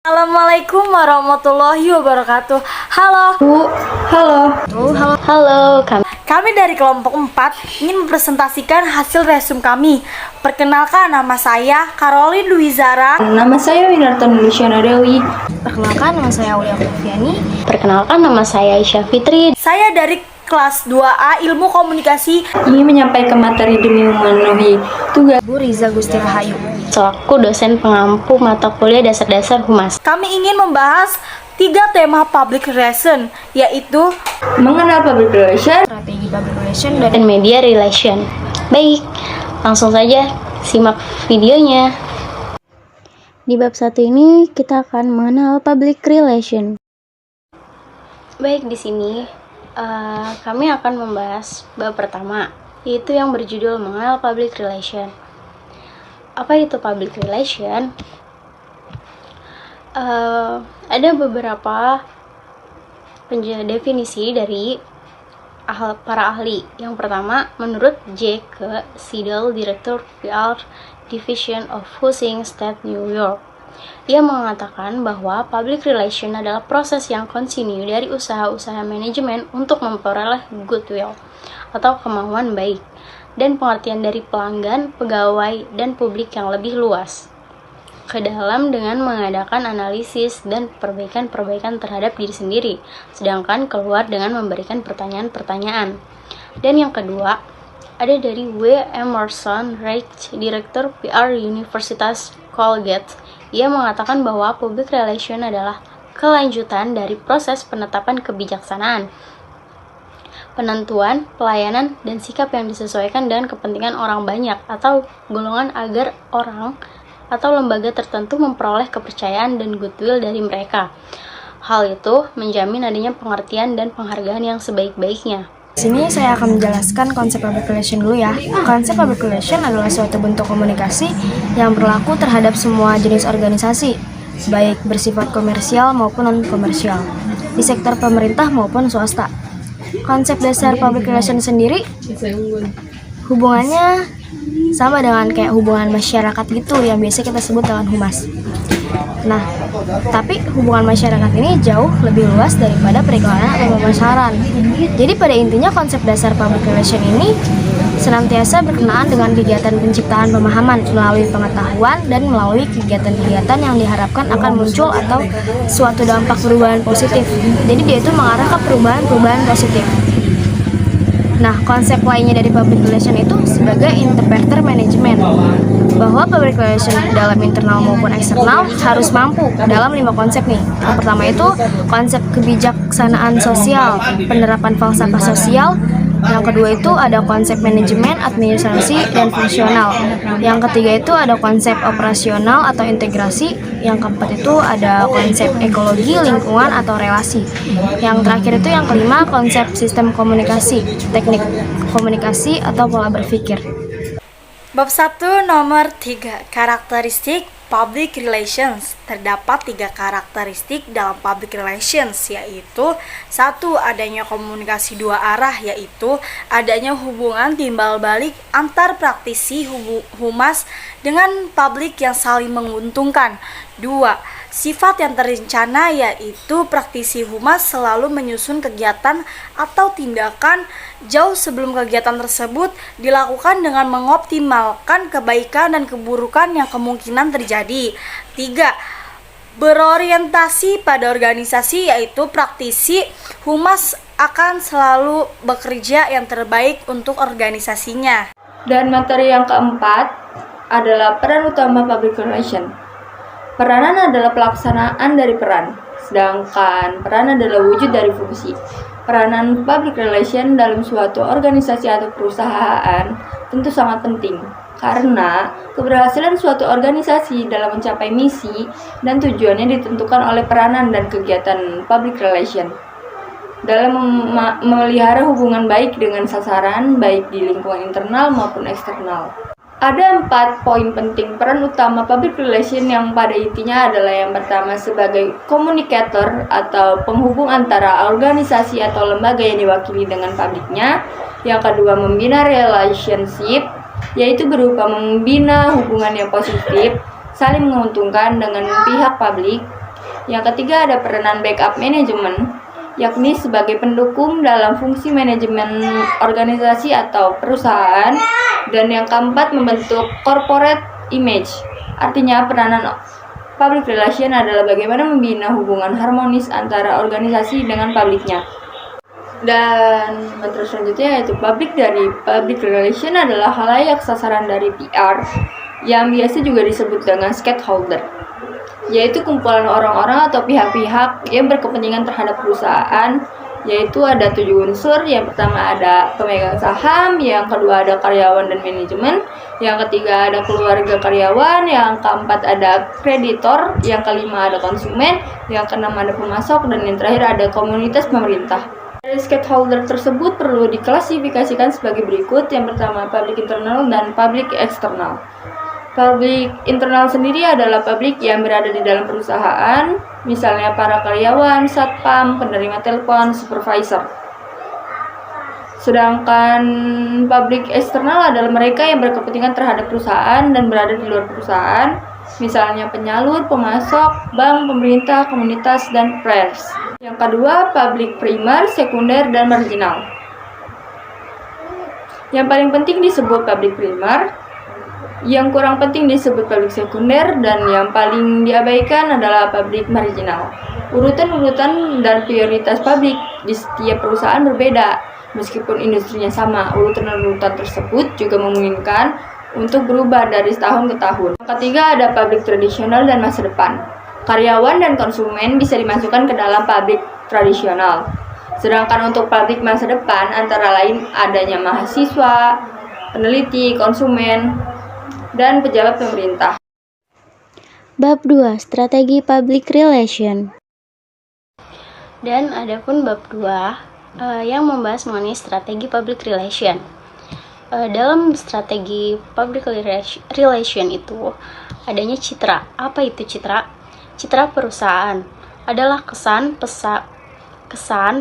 Assalamualaikum warahmatullahi wabarakatuh. Halo. Bu, halo. Halo, Kami dari kelompok 4 ingin mempresentasikan hasil resume kami. Perkenalkan, nama saya Caroline Luizara. Nama saya Winarto Luciana Dewi. Perkenalkan, nama saya Aulia Oktaviani. Perkenalkan, nama saya Aisyah Fitri. Saya dari kelas 2A Ilmu Komunikasi. Ingin menyampaikan materi demi memenuhi tugas. Bu Riza Gusti Rahayu, selaku dosen pengampu mata kuliah dasar-dasar Humas. Kami ingin membahas 3 tema public relation, yaitu Mengenal public relation, Strategi public relation dan media relation. Baik, langsung saja simak videonya. Di bab 1 ini kita akan mengenal public relation. Baik, di sini kami akan membahas bab pertama, yaitu yang berjudul mengenal public relation. Apa itu public relation? Ada beberapa definisi dari para ahli. Yang pertama, menurut J. K. Siddle, Direktur PR Division of Housing State New York, ia mengatakan bahwa public relation adalah proses yang kontinu dari usaha-usaha manajemen untuk memperoleh goodwill atau kemauan baik dan pengertian dari pelanggan, pegawai, dan publik yang lebih luas ke dalam dengan mengadakan analisis dan perbaikan-perbaikan terhadap diri sendiri, sedangkan keluar dengan memberikan pertanyaan-pertanyaan. Dan yang kedua, ada dari W. Emerson Reich, Direktur PR Universitas Colgate. Ia mengatakan bahwa public relation adalah kelanjutan dari proses penetapan kebijaksanaan, penentuan, pelayanan, dan sikap yang disesuaikan dengan kepentingan orang banyak atau golongan agar orang atau lembaga tertentu memperoleh kepercayaan dan goodwill dari mereka. Hal itu menjamin adanya pengertian dan penghargaan yang sebaik-baiknya. Di sini saya akan menjelaskan konsep public relation dulu ya. Konsep public relation adalah suatu bentuk komunikasi yang berlaku terhadap semua jenis organisasi, baik bersifat komersial maupun non-komersial, di sektor pemerintah maupun swasta. Konsep dasar public relation sendiri hubungannya sama dengan kayak hubungan masyarakat gitu yang biasa kita sebut dengan humas. Nah, tapi hubungan masyarakat ini jauh lebih luas daripada periklanan atau pemasaran. Jadi pada intinya konsep dasar public relation ini senantiasa berkenaan dengan kegiatan penciptaan pemahaman melalui pengetahuan dan melalui kegiatan-kegiatan yang diharapkan akan muncul atau suatu dampak perubahan positif. Jadi dia itu mengarah ke perubahan-perubahan positif. Nah, konsep lainnya dari public relation itu sebagai interpreter management, bahwa public relation dalam internal maupun eksternal harus mampu dalam 5 konsep nih. Yang pertama itu konsep kebijaksanaan sosial, penerapan falsafah sosial. Yang kedua itu ada konsep manajemen, administrasi, dan fungsional. Yang ketiga itu ada konsep operasional atau integrasi. Yang keempat itu ada konsep ekologi, lingkungan, atau relasi. Yang terakhir itu yang kelima konsep sistem komunikasi, teknik komunikasi, atau pola berpikir. Bab 1 nomor 3, karakteristik public relations. Terdapat 3 karakteristik dalam public relations, yaitu 1. Adanya komunikasi 2 arah, yaitu adanya hubungan timbal balik antar praktisi humas dengan publik yang saling menguntungkan. 2. Sifat yang terencana, yaitu praktisi humas selalu menyusun kegiatan atau tindakan jauh sebelum kegiatan tersebut dilakukan dengan mengoptimalkan kebaikan dan keburukan yang kemungkinan terjadi. 3. Berorientasi pada organisasi, yaitu praktisi humas akan selalu bekerja yang terbaik untuk organisasinya. dan materi yang keempat adalah peran utama public relation. Peranan adalah pelaksanaan dari peran, sedangkan peran adalah wujud dari fungsi. Peranan public relation dalam suatu organisasi atau perusahaan tentu sangat penting, karena keberhasilan suatu organisasi dalam mencapai misi dan tujuannya ditentukan oleh peranan dan kegiatan public relation. Dalam memelihara hubungan baik dengan sasaran, baik di lingkungan internal maupun eksternal. Ada 4 poin penting peran utama public relation yang pada intinya adalah yang pertama sebagai komunikator atau penghubung antara organisasi atau lembaga yang diwakili dengan publiknya. Yang kedua membina relationship, yaitu berupa membina hubungan yang positif, saling menguntungkan dengan pihak publik. Yang ketiga ada peranan backup management, yakni sebagai pendukung dalam fungsi manajemen organisasi atau perusahaan. Dan yang keempat membentuk corporate image, artinya peranan public relation adalah bagaimana membina hubungan harmonis antara organisasi dengan publiknya. Dan metode selanjutnya yaitu public relation adalah halayak sasaran dari PR yang biasa juga disebut dengan stakeholder, yaitu kumpulan orang-orang atau pihak-pihak yang berkepentingan terhadap perusahaan, yaitu ada 7 unsur. Yang pertama ada pemegang saham, yang kedua ada karyawan dan manajemen, yang ketiga ada keluarga karyawan, yang keempat ada kreditor, yang kelima ada konsumen, yang keenam ada pemasok, dan yang terakhir ada komunitas pemerintah. Dari stakeholder tersebut perlu diklasifikasikan sebagai berikut. Yang pertama public internal dan public external. Public internal sendiri adalah publik yang berada di dalam perusahaan, misalnya para karyawan, satpam, penerima telepon, supervisor. Sedangkan publik eksternal adalah mereka yang berkepentingan terhadap perusahaan dan berada di luar perusahaan, misalnya penyalur, pemasok, bank, pemerintah, komunitas, dan pers. Yang kedua, publik primer, sekunder, dan marginal. Yang paling penting disebut publik primer, yang kurang penting disebut publik sekunder, dan yang paling diabaikan adalah publik marginal. Urutan-urutan dan prioritas publik di setiap perusahaan berbeda. Meskipun industrinya sama, urutan-urutan tersebut juga memungkinkan untuk berubah dari tahun ke tahun. Yang ketiga ada publik tradisional dan masa depan. Karyawan dan konsumen bisa dimasukkan ke dalam publik tradisional. Sedangkan untuk publik masa depan antara lain adanya mahasiswa, peneliti, konsumen, dan pejabat pemerintah. Bab 2, strategi public relation. Dan adapun bab 2 yang membahas mengenai strategi public relation. Dalam strategi public relation itu adanya citra. Apa itu citra? Citra perusahaan adalah kesan,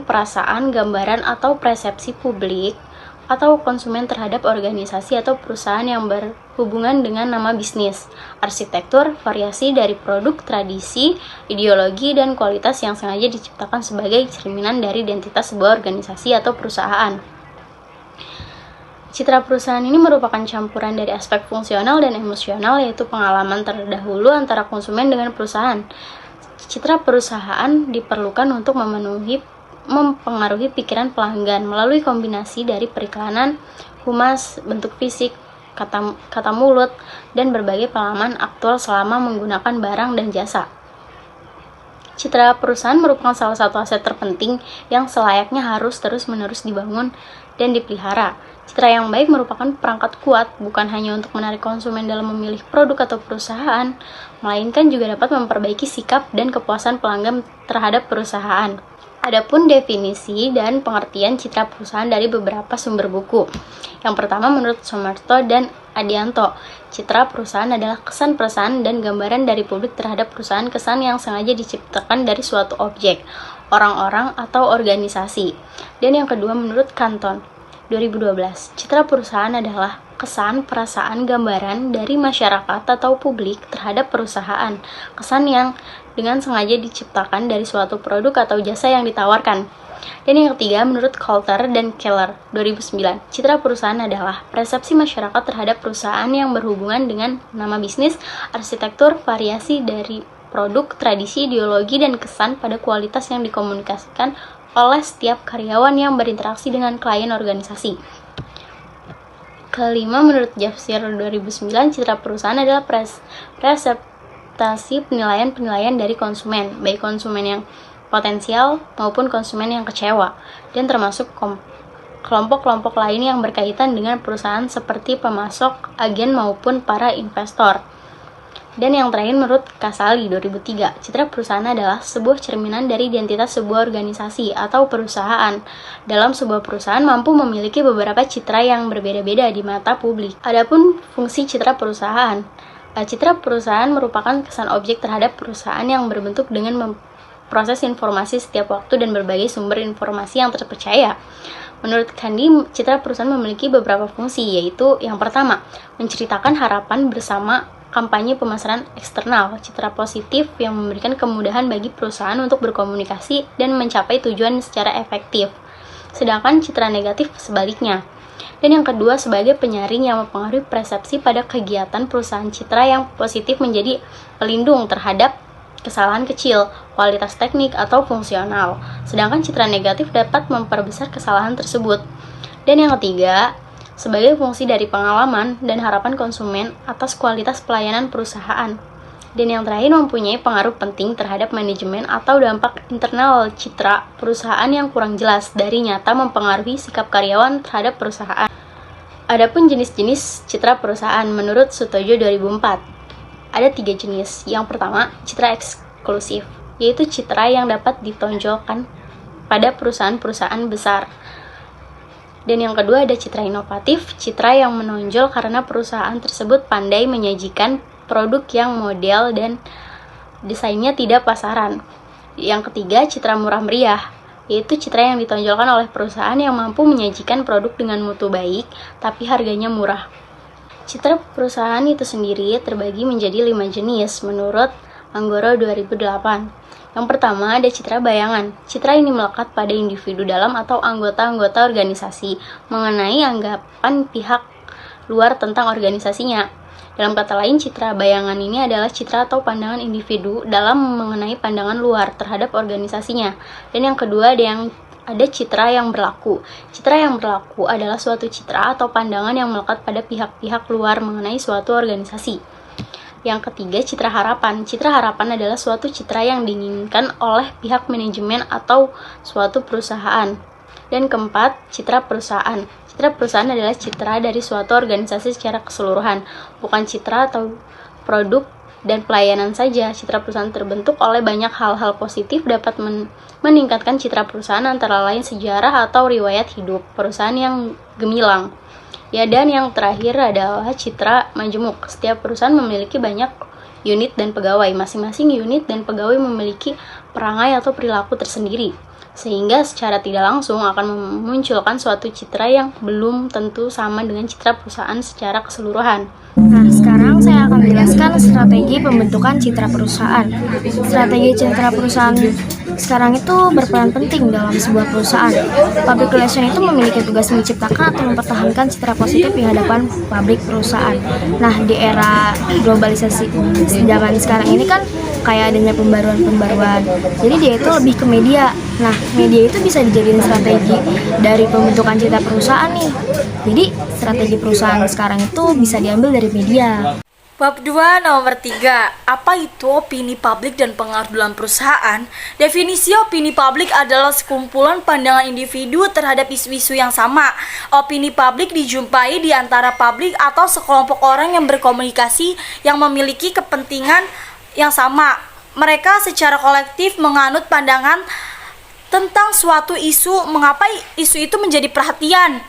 perasaan, gambaran atau persepsi publik atau konsumen terhadap organisasi atau perusahaan yang berhubungan dengan nama bisnis, arsitektur, variasi dari produk, tradisi, ideologi, dan kualitas yang sengaja diciptakan sebagai cerminan dari identitas sebuah organisasi atau perusahaan. Citra perusahaan ini merupakan campuran dari aspek fungsional dan emosional, yaitu pengalaman terdahulu antara konsumen dengan perusahaan. Citra perusahaan diperlukan untuk mempengaruhi pikiran pelanggan melalui kombinasi dari periklanan, humas, bentuk fisik, kata mulut, dan berbagai pengalaman aktual selama menggunakan barang dan jasa. Citra perusahaan merupakan salah satu aset terpenting yang selayaknya harus terus-menerus dibangun dan dipelihara. Citra yang baik merupakan perangkat kuat bukan hanya untuk menarik konsumen dalam memilih produk atau perusahaan, melainkan juga dapat memperbaiki sikap dan kepuasan pelanggan terhadap perusahaan. Adapun definisi dan pengertian citra perusahaan dari beberapa sumber buku. Yang pertama menurut Somerto dan Adianto, citra perusahaan adalah kesan perasaan dan gambaran dari publik terhadap perusahaan, kesan yang sengaja diciptakan dari suatu objek, orang-orang, atau organisasi. Dan yang kedua menurut Canton 2012, citra perusahaan adalah kesan, perasaan, gambaran dari masyarakat atau publik terhadap perusahaan, kesan yang dengan sengaja diciptakan dari suatu produk atau jasa yang ditawarkan. Dan yang ketiga menurut Coulter dan Keller 2009, citra perusahaan adalah persepsi masyarakat terhadap perusahaan yang berhubungan dengan nama bisnis, arsitektur, variasi dari produk, tradisi, ideologi, dan kesan pada kualitas yang dikomunikasikan oleh setiap karyawan yang berinteraksi dengan klien organisasi. Kelima, menurut Jafsir 2009, citra perusahaan adalah presentasi penilaian-penilaian dari konsumen, baik konsumen yang potensial maupun konsumen yang kecewa, dan termasuk kelompok-kelompok lain yang berkaitan dengan perusahaan seperti pemasok, agen, maupun para investor. Dan yang terakhir menurut Casali 2003, citra perusahaan adalah sebuah cerminan dari identitas sebuah organisasi atau perusahaan. Dalam sebuah perusahaan mampu memiliki beberapa citra yang berbeda-beda di mata publik. Adapun fungsi citra perusahaan. Citra perusahaan merupakan kesan objek terhadap perusahaan yang berbentuk dengan memproses informasi setiap waktu dan berbagai sumber informasi yang terpercaya. Menurut Kandi, citra perusahaan memiliki beberapa fungsi, yaitu yang pertama, menceritakan harapan bersama kampanye pemasaran eksternal, citra positif yang memberikan kemudahan bagi perusahaan untuk berkomunikasi dan mencapai tujuan secara efektif. Sedangkan citra negatif sebaliknya. Dan yang kedua, sebagai penyaring yang mempengaruhi persepsi pada kegiatan perusahaan. Citra yang positif menjadi pelindung terhadap kesalahan kecil, kualitas teknik, atau fungsional. Sedangkan citra negatif dapat memperbesar kesalahan tersebut. Dan yang ketiga, sebagai fungsi dari pengalaman dan harapan konsumen atas kualitas pelayanan perusahaan. Dan yang terakhir, mempunyai pengaruh penting terhadap manajemen atau dampak internal citra perusahaan yang kurang jelas dari nyata mempengaruhi sikap karyawan terhadap perusahaan. Adapun jenis-jenis citra perusahaan menurut Sutojo 2004, ada 3 jenis. Yang pertama, citra eksklusif, yaitu citra yang dapat ditonjolkan pada perusahaan-perusahaan besar. Dan yang kedua, ada citra inovatif, citra yang menonjol karena perusahaan tersebut pandai menyajikan produk yang model dan desainnya tidak pasaran. Yang ketiga, citra murah meriah, yaitu citra yang ditonjolkan oleh perusahaan yang mampu menyajikan produk dengan mutu baik, tapi harganya murah. Citra perusahaan itu sendiri terbagi menjadi 5 jenis menurut Anggoro 2008. Yang pertama, ada citra bayangan. Citra ini melekat pada individu dalam atau anggota-anggota organisasi mengenai anggapan pihak luar tentang organisasinya. Dalam kata lain, citra bayangan ini adalah citra atau pandangan individu dalam mengenai pandangan luar terhadap organisasinya. Dan yang kedua, ada citra yang berlaku. Citra yang berlaku adalah suatu citra atau pandangan yang melekat pada pihak-pihak luar mengenai suatu organisasi. Yang ketiga, citra harapan. Citra harapan adalah suatu citra yang diinginkan oleh pihak manajemen atau suatu perusahaan. Dan keempat, citra perusahaan. Citra perusahaan adalah citra dari suatu organisasi secara keseluruhan, bukan citra atau produk dan pelayanan saja. Citra perusahaan terbentuk oleh banyak hal-hal positif, dapat meningkatkan citra perusahaan, antara lain sejarah atau riwayat hidup perusahaan yang gemilang. Ya, dan yang terakhir adalah citra majemuk. Setiap perusahaan memiliki banyak unit dan pegawai. Masing-masing unit dan pegawai memiliki perangai atau perilaku tersendiri, sehingga secara tidak langsung akan memunculkan suatu citra yang belum tentu sama dengan citra perusahaan secara keseluruhan. Nah, sekarang saya akan menjelaskan strategi pembentukan citra perusahaan. Strategi citra perusahaan sekarang itu berperan penting dalam sebuah perusahaan. Public relation itu memiliki tugas menciptakan atau mempertahankan citra positif di hadapan publik perusahaan. Nah, di era globalisasi zaman sekarang ini kan kayak adanya pembaruan-pembaruan. Jadi dia itu lebih ke media. Nah, media itu bisa dijadiin strategi dari pembentukan citra perusahaan nih. Jadi, strategi perusahaan sekarang itu bisa diambil dari media. Bab 2 nomor 3. Apa itu opini publik dan pengaruh dalam perusahaan? Definisi opini publik adalah sekumpulan pandangan individu terhadap isu-isu yang sama. Opini publik dijumpai di antara publik atau sekelompok orang yang berkomunikasi yang memiliki kepentingan yang sama. Mereka secara kolektif menganut pandangan tentang suatu isu, mengapa isu itu menjadi perhatian,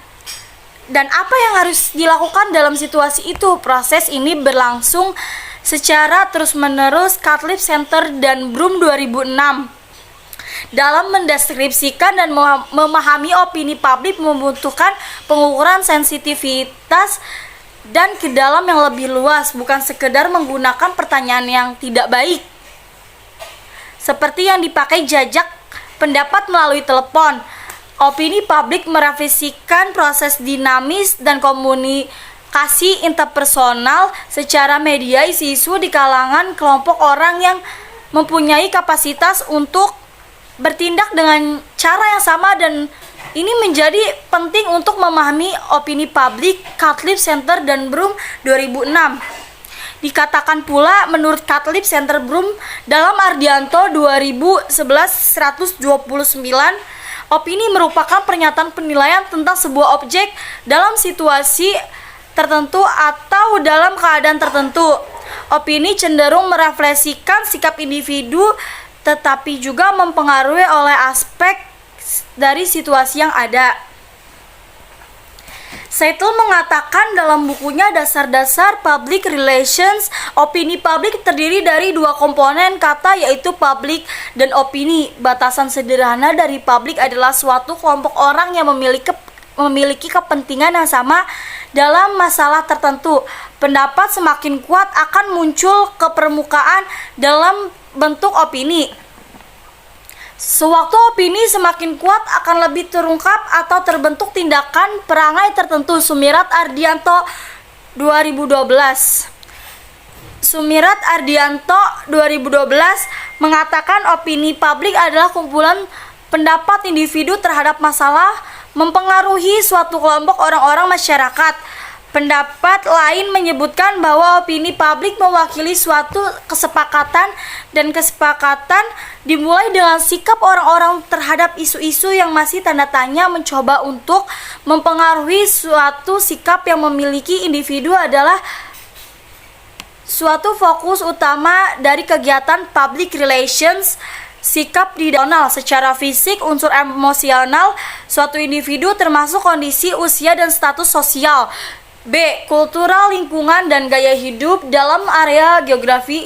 dan apa yang harus dilakukan dalam situasi itu. Proses ini berlangsung secara terus-menerus. Catlip Center dan Broom 2006 dalam mendeskripsikan dan memahami opini publik membutuhkan pengukuran sensitivitas dan ke dalam yang lebih luas, bukan sekedar menggunakan pertanyaan yang tidak baik seperti yang dipakai jajak pendapat melalui telepon. Opini publik merefleksikan proses dinamis dan komunikasi interpersonal secara media. Isu-isu di kalangan kelompok orang yang mempunyai kapasitas untuk bertindak dengan cara yang sama, dan ini menjadi penting untuk memahami opini publik. Catlip Center dan Broom 2006. Dikatakan pula menurut Catlip Center Broom dalam Ardianto 2011-129, opini merupakan pernyataan penilaian tentang sebuah objek dalam situasi tertentu atau dalam keadaan tertentu. Opini cenderung merefleksikan sikap individu, tetapi juga mempengaruhi oleh aspek dari situasi yang ada. Seidel mengatakan dalam bukunya Dasar-Dasar Public Relations, opini publik terdiri dari 2 komponen kata, yaitu publik dan opini. Batasan sederhana dari publik adalah suatu kelompok orang yang memiliki memiliki kepentingan yang sama dalam masalah tertentu. Pendapat semakin kuat akan muncul ke permukaan dalam bentuk opini. Sewaktu opini semakin kuat akan lebih terungkap atau terbentuk tindakan perangai tertentu. Sumirat Ardianto 2012. Sumirat Ardianto 2012 mengatakan opini publik adalah kumpulan pendapat individu terhadap masalah mempengaruhi suatu kelompok orang-orang masyarakat. Pendapat lain menyebutkan bahwa opini publik mewakili suatu kesepakatan, dan kesepakatan dimulai dengan sikap orang-orang terhadap isu-isu yang masih tanda tanya. Mencoba untuk mempengaruhi suatu sikap yang memiliki individu adalah suatu fokus utama dari kegiatan public relations. Sikap didonal secara fisik, unsur emosional suatu individu termasuk kondisi, usia, dan status sosial. B. Kultural, lingkungan, dan gaya hidup dalam area geografi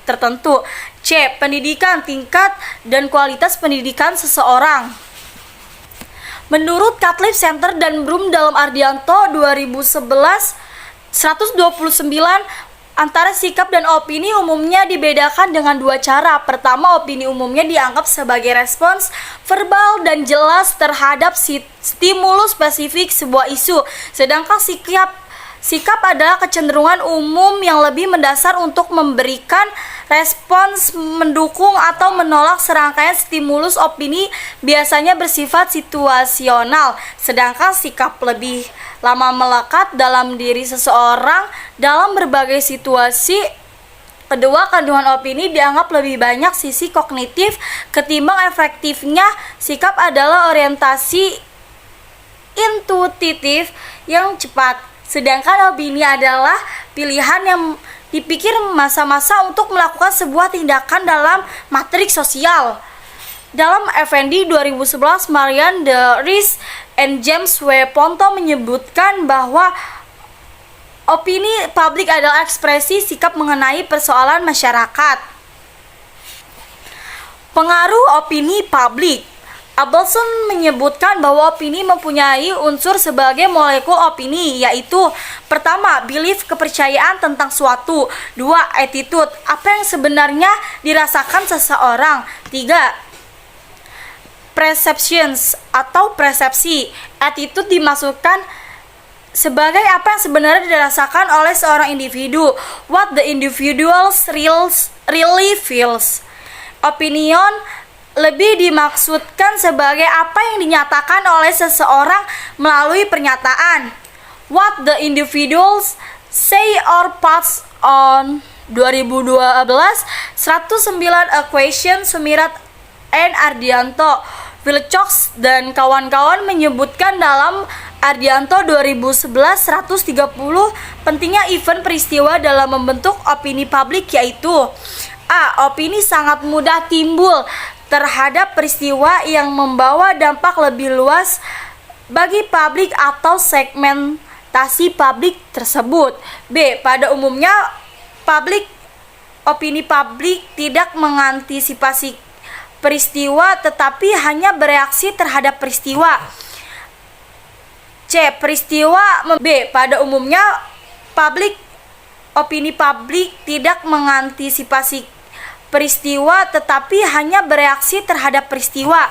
tertentu. C. Pendidikan, tingkat dan kualitas pendidikan seseorang. Menurut Catlip Center dan Broom dalam Ardianto 2011, 129 antara sikap dan opini umumnya dibedakan dengan dua cara. Pertama, opini umumnya dianggap sebagai respons verbal dan jelas terhadap stimulus spesifik sebuah isu, sedangkan sikap adalah kecenderungan umum yang lebih mendasar untuk memberikan respons mendukung atau menolak serangkaian stimulus. Opini biasanya bersifat situasional, sedangkan sikap lebih lama melekat dalam diri seseorang dalam berbagai situasi. Kedua, kandungan opini dianggap lebih banyak sisi kognitif ketimbang efektifnya. Sikap adalah orientasi intuitif yang cepat, sedangkan opini adalah pilihan yang dipikir masa-masa untuk melakukan sebuah tindakan dalam matriks sosial. Dalam Effendi 2011, Marian de Ries and James W. Ponto menyebutkan bahwa opini publik adalah ekspresi sikap mengenai persoalan masyarakat. Pengaruh opini publik. Abelson menyebutkan bahwa opini mempunyai unsur sebagai molekul opini, yaitu pertama, belief, kepercayaan tentang suatu. Dua, attitude, apa yang sebenarnya dirasakan seseorang. Tiga, perceptions atau persepsi. Attitude dimasukkan sebagai apa yang sebenarnya dirasakan oleh seorang individu, what the individual really feels. Opinion lebih dimaksudkan sebagai apa yang dinyatakan oleh seseorang melalui pernyataan, what the individuals say or pass on. 2012, 109 equation. Sumirat and Ardianto, Wilcox dan kawan-kawan menyebutkan dalam Ardianto 2011 130 pentingnya event peristiwa dalam membentuk opini publik, yaitu A. Opini sangat mudah timbul terhadap peristiwa yang membawa dampak lebih luas bagi publik atau segmentasi publik tersebut. B. Pada umumnya opini publik tidak mengantisipasi peristiwa tetapi hanya bereaksi terhadap peristiwa. C. B. Pada umumnya opini publik tidak mengantisipasi peristiwa tetapi hanya bereaksi terhadap peristiwa.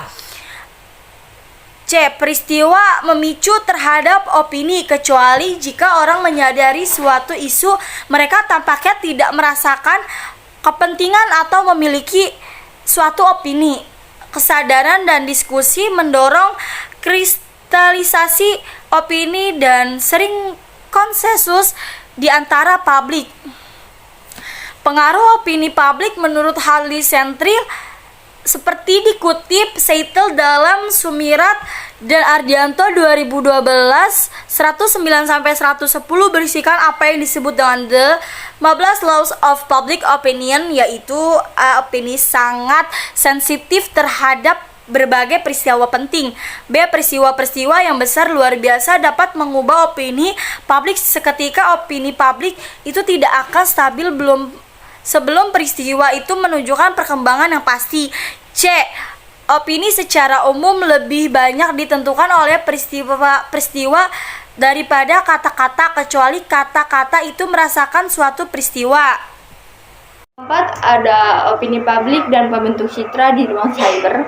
C. Peristiwa memicu terhadap opini, kecuali jika orang menyadari suatu isu, mereka tampaknya tidak merasakan kepentingan atau memiliki suatu opini. Kesadaran dan diskusi mendorong kristalisasi opini dan sering konsensus di antara publik. Pengaruh opini publik menurut Hadley Centril seperti dikutip Seitel dalam Sumirat dan Ardianto 2012 109-110 berisikan apa yang disebut dengan the 15 laws of public opinion, yaitu opini sangat sensitif terhadap berbagai peristiwa penting. B. Peristiwa-peristiwa yang besar luar biasa dapat mengubah opini publik seketika. Opini publik itu tidak akan stabil sebelum peristiwa itu menunjukkan perkembangan yang pasti. C. opini secara umum lebih banyak ditentukan oleh peristiwa daripada kata-kata, kecuali kata-kata itu merasakan suatu peristiwa. Keempat, ada opini publik dan pembentuk citra di ruang cyber.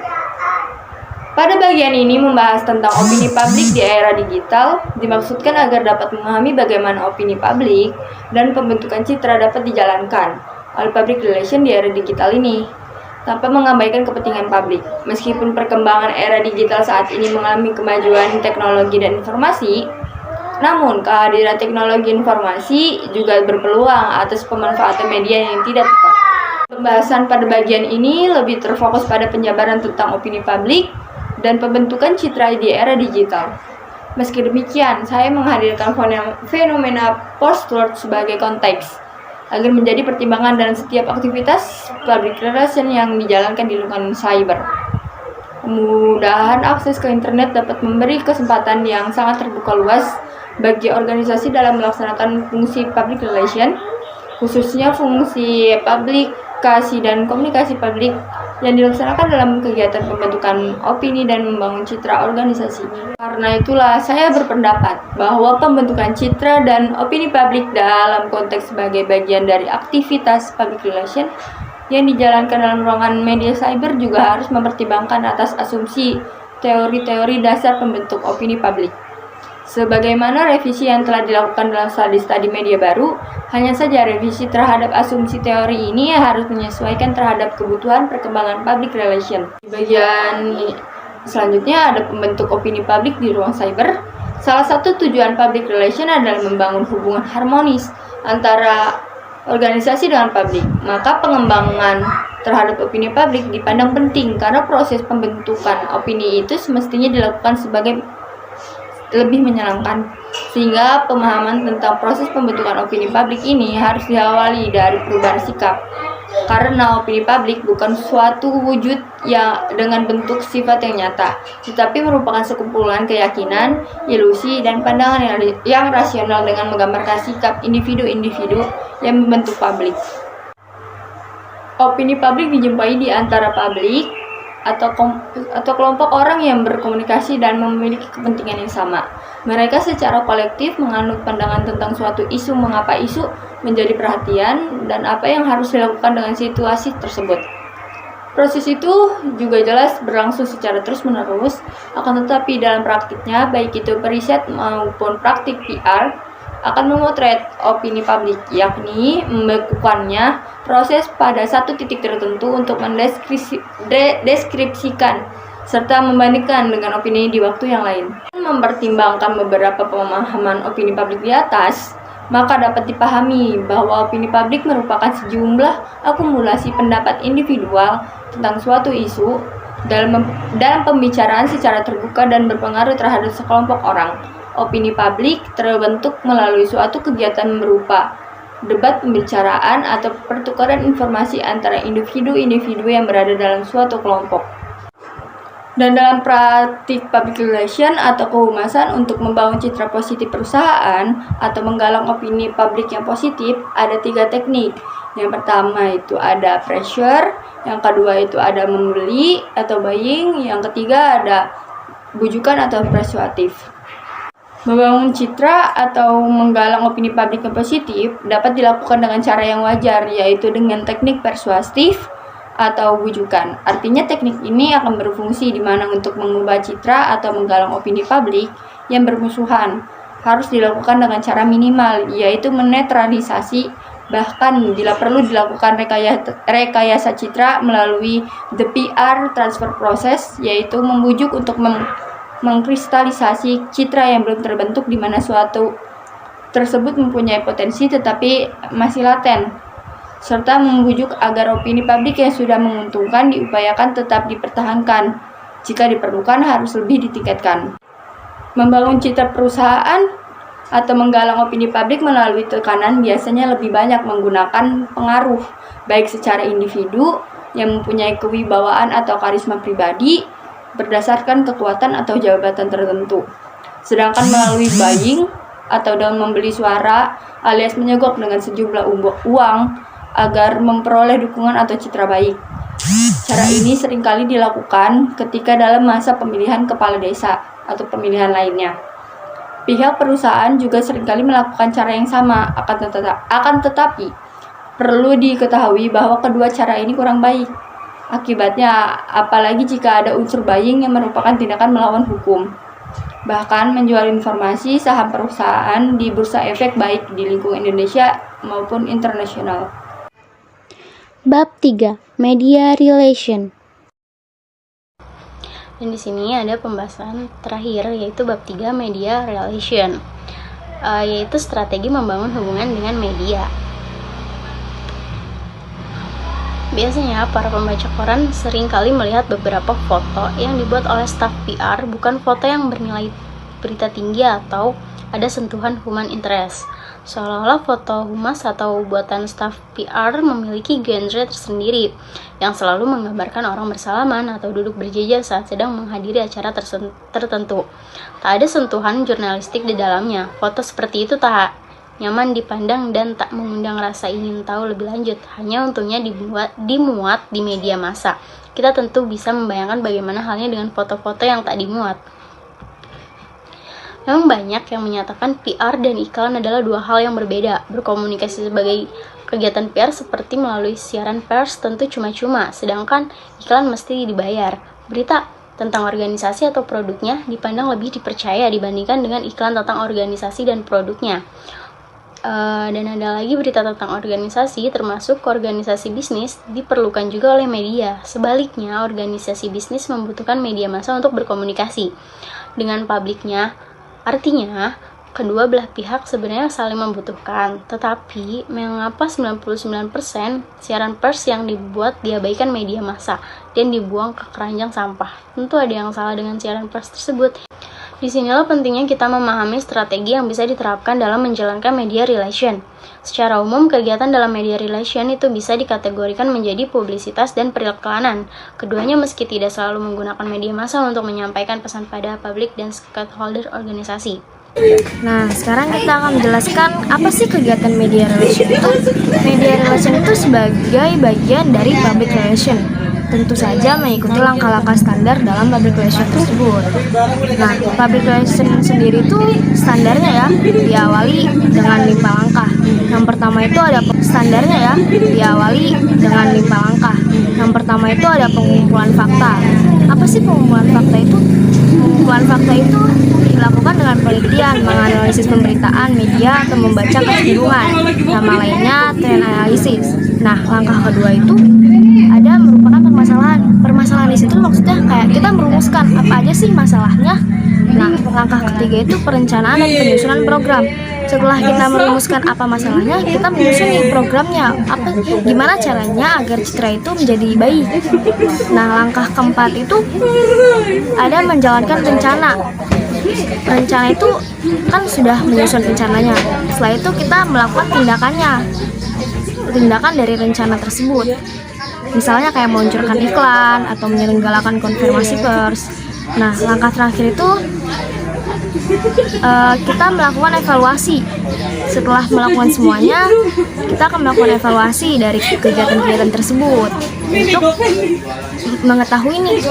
Pada bagian ini membahas tentang opini publik di era digital, dimaksudkan agar dapat memahami bagaimana opini publik dan pembentukan citra dapat dijalankan oleh public relation di era digital ini, tanpa mengabaikan kepentingan publik. Meskipun perkembangan era digital saat ini mengalami kemajuan teknologi dan informasi, namun kehadiran teknologi informasi juga berpeluang atas pemanfaatan media yang tidak tepat. Pembahasan pada bagian ini lebih terfokus pada penjabaran tentang opini publik dan pembentukan citra di era digital. Meski demikian, saya menghadirkan fenomena post-truth sebagai konteks, agar menjadi pertimbangan dalam setiap aktivitas public relation yang dijalankan di lingkungan cyber. Kemudahan akses ke internet dapat memberi kesempatan yang sangat terbuka luas bagi organisasi dalam melaksanakan fungsi public relation, khususnya fungsi publikasi dan komunikasi publik yang dilaksanakan dalam kegiatan pembentukan opini dan membangun citra organisasi. Karena itulah saya berpendapat bahwa pembentukan citra dan opini publik dalam konteks sebagai bagian dari aktivitas public relation yang dijalankan dalam ruangan media cyber juga harus mempertimbangkan atas asumsi teori-teori dasar pembentuk opini publik. Sebagaimana revisi yang telah dilakukan dalam studi media baru, hanya saja revisi terhadap asumsi teori ini harus menyesuaikan terhadap kebutuhan perkembangan public relation. Di bagian selanjutnya ada pembentuk opini publik di ruang cyber. Salah satu tujuan public relation adalah membangun hubungan harmonis antara organisasi dengan publik. Maka pengembangan terhadap opini publik dipandang penting karena proses pembentukan opini itu semestinya dilakukan sebagai lebih menyenangkan, sehingga pemahaman tentang proses pembentukan opini publik ini harus diawali dari perubahan sikap. Karena opini publik bukan suatu wujud yang dengan bentuk sifat yang nyata, tetapi merupakan sekumpulan keyakinan, ilusi, dan pandangan yang rasional dengan menggambarkan sikap individu-individu yang membentuk publik. Opini publik dijumpai di antara publik atau kelompok orang yang berkomunikasi dan memiliki kepentingan yang sama. Mereka secara kolektif menganut pandangan tentang suatu isu, mengapa isu menjadi perhatian, dan apa yang harus dilakukan dengan situasi tersebut. Proses itu juga jelas berlangsung secara terus-menerus, akan tetapi dalam praktiknya, baik itu periset maupun praktik PR, akan memotret opini publik, yakni membekukannya proses pada satu titik tertentu untuk mendeskripsikan serta membandingkan dengan opini di waktu yang lain. Mempertimbangkan beberapa pemahaman opini publik di atas, maka dapat dipahami bahwa opini publik merupakan sejumlah akumulasi pendapat individual tentang suatu isu dalam pembicaraan secara terbuka dan berpengaruh terhadap sekelompok orang. Opini publik terbentuk melalui suatu kegiatan berupa debat, pembicaraan, atau pertukaran informasi antara individu-individu yang berada dalam suatu kelompok. Dan dalam praktik public relation atau kehumasan untuk membangun citra positif perusahaan atau menggalang opini publik yang positif, ada 3 teknik. Yang pertama itu ada pressure, yang kedua itu ada membeli atau buying, yang ketiga ada bujukan atau persuasif. Membangun citra atau menggalang opini publik yang positif dapat dilakukan dengan cara yang wajar, yaitu dengan teknik persuasif atau bujukan. Artinya teknik ini akan berfungsi di mana untuk mengubah citra atau menggalang opini publik yang bermusuhan harus dilakukan dengan cara minimal, yaitu menetralisasi, bahkan bila perlu dilakukan rekayasa citra melalui the PR transfer process, yaitu membujuk untuk mengkristalisasi citra yang belum terbentuk di mana suatu tersebut mempunyai potensi tetapi masih laten, serta membujuk agar opini publik yang sudah menguntungkan diupayakan tetap dipertahankan. Jika diperlukan harus lebih ditingkatkan. Membangun citra perusahaan atau menggalang opini publik melalui tekanan biasanya lebih banyak menggunakan pengaruh, baik secara individu yang mempunyai kewibawaan atau karisma pribadi, berdasarkan kekuatan atau jabatan tertentu. Sedangkan melalui buying atau dengan membeli suara alias menyogok dengan sejumlah uang agar memperoleh dukungan atau citra baik. Cara ini seringkali dilakukan ketika dalam masa pemilihan kepala desa atau pemilihan lainnya. Pihak perusahaan juga seringkali melakukan cara yang sama, akan tetapi perlu diketahui bahwa kedua cara ini kurang baik. Akibatnya, apalagi jika ada unsur buying yang merupakan tindakan melawan hukum. Bahkan menjual informasi saham perusahaan di bursa efek baik di lingkungan Indonesia maupun internasional. Bab 3. Media Relation. Dan di sini ada pembahasan terakhir yaitu bab 3 Media Relation, yaitu strategi membangun hubungan dengan media. Biasanya para pembaca koran sering kali melihat beberapa foto yang dibuat oleh staf PR, bukan foto yang bernilai berita tinggi atau ada sentuhan human interest. Seolah-olah foto humas atau buatan staf PR memiliki genre tersendiri yang selalu menggambarkan orang bersalaman atau duduk berjejer saat sedang menghadiri acara tertentu. Tak ada sentuhan jurnalistik di dalamnya. Foto seperti itu tak nyaman dipandang dan tak mengundang rasa ingin tahu lebih lanjut. Hanya untungnya dimuat di media massa. Kita tentu bisa membayangkan bagaimana halnya dengan foto-foto yang tak dimuat. Memang banyak yang menyatakan PR dan iklan adalah dua hal yang berbeda. Berkomunikasi sebagai kegiatan PR seperti melalui siaran pers tentu cuma-cuma, sedangkan iklan mesti dibayar. Berita tentang organisasi atau produknya dipandang lebih dipercaya dibandingkan dengan iklan tentang organisasi dan produknya. Dan ada lagi berita tentang organisasi, termasuk organisasi bisnis, diperlukan juga oleh media. Sebaliknya, organisasi bisnis membutuhkan media massa untuk berkomunikasi dengan publiknya. Artinya, kedua belah pihak sebenarnya saling membutuhkan. Tetapi, mengapa 99% siaran pers yang dibuat diabaikan media massa dan dibuang ke keranjang sampah? Tentu ada yang salah dengan siaran pers tersebut. Disinilah pentingnya kita memahami strategi yang bisa diterapkan dalam menjalankan media relation. Secara umum, kegiatan dalam media relation itu bisa dikategorikan menjadi publisitas dan periklanan. Keduanya meski tidak selalu menggunakan media massa untuk menyampaikan pesan pada publik dan stakeholder organisasi. Nah, sekarang kita akan menjelaskan apa sih kegiatan media relation itu. Media relation itu sebagai bagian dari public relation. Tentu saja mengikuti langkah-langkah standar dalam public relation tersebut. Nah, public relation sendiri itu standarnya ya diawali dengan 5 langkah. Yang pertama itu ada standarnya ya diawali dengan 5 langkah. Yang pertama itu ada pengumpulan fakta. Apa sih pengumpulan fakta itu? Pengumpulan fakta itu dilakukan dengan penelitian, menganalisis pemberitaan media atau membaca kecenderungan. Nama lainnya trend analysis. Nah, langkah kedua itu ada merupakan permasalahan. Permasalahan di situ maksudnya kayak kita merumuskan apa aja sih masalahnya. Nah, langkah ketiga itu perencanaan dan penyusunan program. Setelah kita merumuskan apa masalahnya, kita menyusun programnya. Gimana caranya agar citra itu menjadi baik. Nah, langkah keempat itu ada menjalankan rencana. Rencana itu kan sudah menyusun rencananya. Setelah itu kita melakukan tindakan dari rencana tersebut. Misalnya kayak meluncurkan iklan atau menyelenggarakan konfirmasi pers. Nah, langkah terakhir itu kita melakukan evaluasi. Setelah melakukan semuanya, kita akan melakukan evaluasi dari kegiatan-kegiatan tersebut untuk mengetahui nih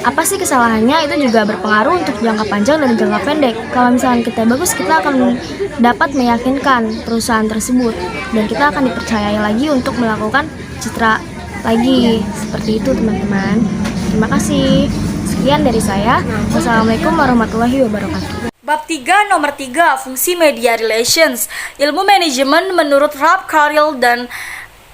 apa sih kesalahannya. Itu juga berpengaruh untuk jangka panjang dan jangka pendek. Kalau misalnya kita bagus, kita akan dapat meyakinkan perusahaan tersebut dan kita akan dipercayai lagi untuk melakukan citra lagi. Seperti itu teman-teman. Terima kasih. Sekian dari saya. Wassalamualaikum warahmatullahi wabarakatuh. Bab 3 nomor 3 fungsi media relations. Ilmu manajemen menurut Ralph Carrill dan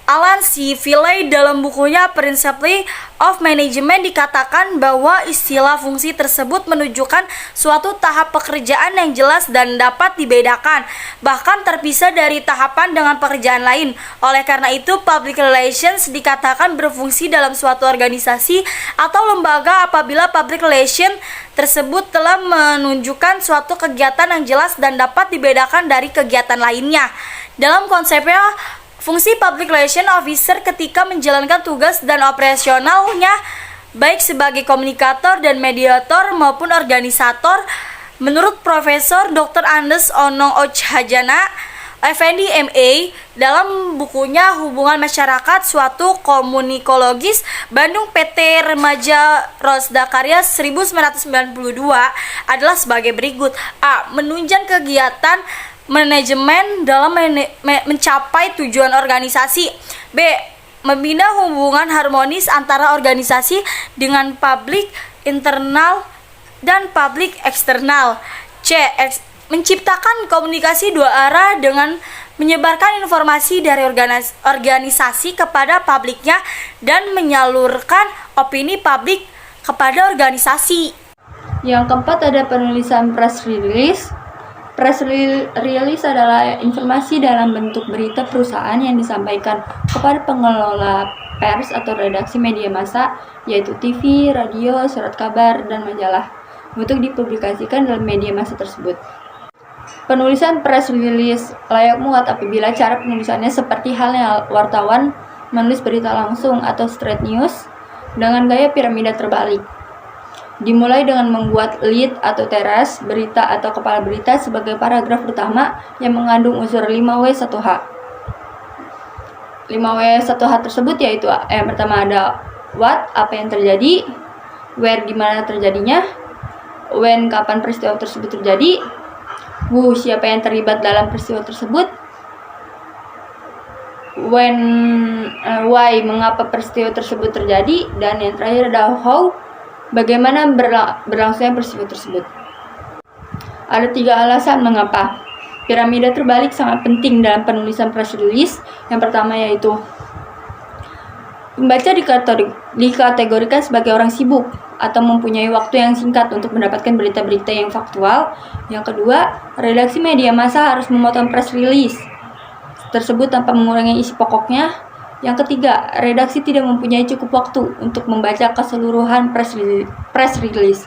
Alan C. Villay dalam bukunya Principles of Management dikatakan bahwa istilah fungsi tersebut menunjukkan suatu tahap pekerjaan yang jelas dan dapat dibedakan, bahkan terpisah dari tahapan dengan pekerjaan lain. Oleh karena itu, public relations dikatakan berfungsi dalam suatu organisasi atau lembaga apabila public relation tersebut telah menunjukkan suatu kegiatan yang jelas dan dapat dibedakan dari kegiatan lainnya. Dalam konsepnya, fungsi Public Relation Officer ketika menjalankan tugas dan operasionalnya baik sebagai komunikator dan mediator maupun organisator. Menurut Profesor Dr. Anders Onong Ochhajana, Effendi MA dalam bukunya Hubungan Masyarakat Suatu Komunikologis Bandung PT Remaja Rosda Karya 1992 adalah sebagai berikut. A. Menunjang kegiatan manajemen dalam mencapai tujuan organisasi. B. Membina hubungan harmonis antara organisasi dengan publik internal dan publik eksternal. C. Menciptakan komunikasi dua arah dengan menyebarkan informasi dari organisasi kepada publiknya dan menyalurkan opini publik kepada organisasi. Yang keempat ada penulisan press release. Press release adalah informasi dalam bentuk berita perusahaan yang disampaikan kepada pengelola pers atau redaksi media massa, yaitu TV, radio, surat kabar, dan majalah, untuk dipublikasikan dalam media massa tersebut. Penulisan press release layak muat apabila cara penulisannya seperti halnya wartawan menulis berita langsung atau straight news dengan gaya piramida terbalik. Dimulai dengan membuat lead atau teras berita atau kepala berita sebagai paragraf utama yang mengandung unsur 5W1H. 5W1H tersebut yaitu yang pertama ada what, apa yang terjadi, where, di mana terjadinya, when, kapan peristiwa tersebut terjadi, who, siapa yang terlibat dalam peristiwa tersebut, when, why, mengapa peristiwa tersebut terjadi, dan yang terakhir ada how, bagaimana berlangsungnya peristiwa tersebut. Ada 3 alasan mengapa piramida terbalik sangat penting dalam penulisan press release. Yang pertama yaitu pembaca dikategorikan sebagai orang sibuk atau mempunyai waktu yang singkat untuk mendapatkan berita-berita yang faktual. Yang kedua, redaksi media massa harus memotong press release tersebut tanpa mengurangi isi pokoknya. Yang ketiga, redaksi tidak mempunyai cukup waktu untuk membaca keseluruhan press release.